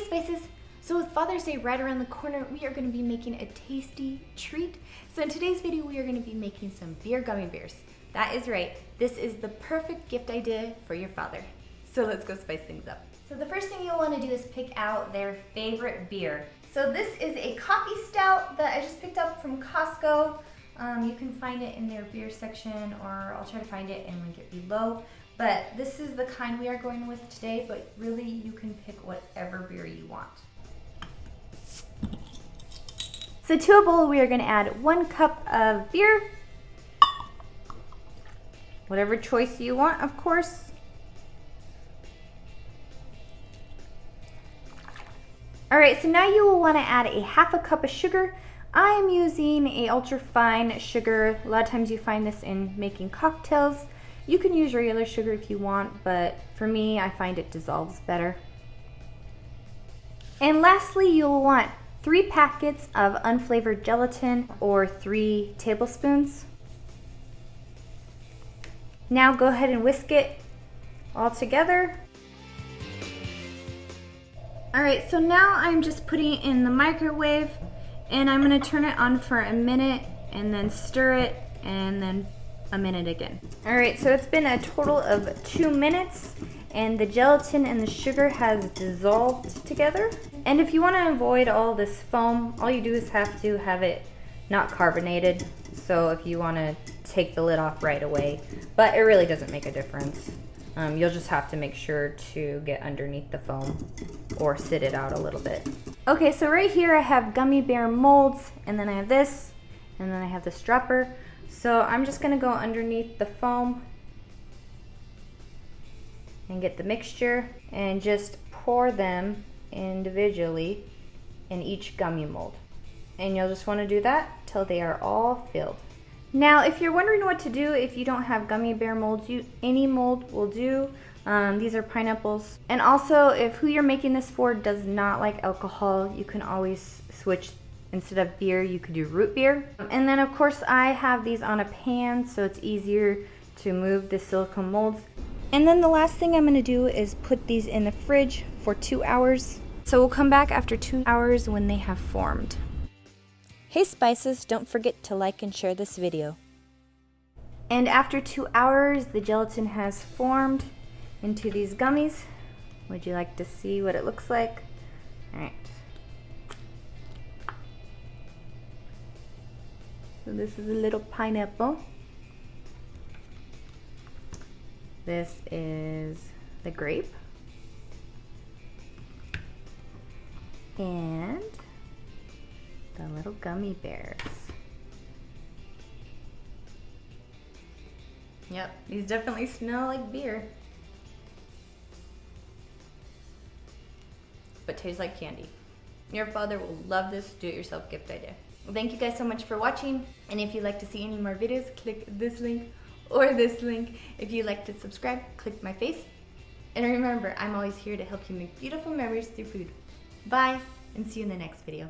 Spices! So with Father's Day right around the corner, we are going to be making a tasty treat. So in today's video, we are going to be making some beer gummy bears. That is right, this is the perfect gift idea for your father. So let's go spice things up. So the first thing you'll want to do is pick out their favorite beer. So this is a coffee stout that I just picked up from Costco. You can find it in their beer section, or I'll try to find it and link it below. But this is the kind we are going with today, but really you can pick whatever beer you want. So to a bowl, we are going to add 1 cup of beer. Whatever choice you want, of course. All right, so now you will want to add a 1/2 cup of sugar. I am using a ultra fine sugar. A lot of times you find this in making cocktails. You can use regular sugar if you want, but for me, I find it dissolves better. And lastly, you'll want 3 packets of unflavored gelatin, or 3 tablespoons. Now go ahead and whisk it all together. All right, so now I'm just putting it in the microwave, and I'm gonna turn it on for a minute and then stir it, and then a minute again. All right, so it's been a total of 2 minutes, and the gelatin and the sugar has dissolved together. And if you want to avoid all this foam, all you do is have to have it not carbonated. So if you want to take the lid off right away, but it really doesn't make a difference. You'll just have to make sure to get underneath the foam or sit it out a little bit. Okay, so right here I have gummy bear molds, and then I have this, and then I have this dropper. So I'm just gonna go underneath the foam and get the mixture and just pour them individually in each gummy mold. And you'll just want to do that till they are all filled. Now, if you're wondering what to do if you don't have gummy bear molds, any mold will do. These are pineapples. And also, if who you're making this for does not like alcohol, you can always switch. Instead of beer, you could do root beer. And then of course I have these on a pan, so it's easier to move the silicone molds. And then the last thing I'm gonna do is put these in the fridge for 2 hours. So we'll come back after 2 hours when they have formed. Hey Spices, don't forget to like and share this video. And after 2 hours, the gelatin has formed into these gummies. Would you like to see what it looks like? All right. So this is a little pineapple. This is the grape. And the little gummy bears. Yep, these definitely smell like beer. But taste like candy. Your father will love this do-it-yourself gift idea. Thank you guys so much for watching, and if you'd like to see any more videos, click this link or this link. If you'd like to subscribe, click my face. And remember, I'm always here to help you make beautiful memories through food. Bye, and see you in the next video.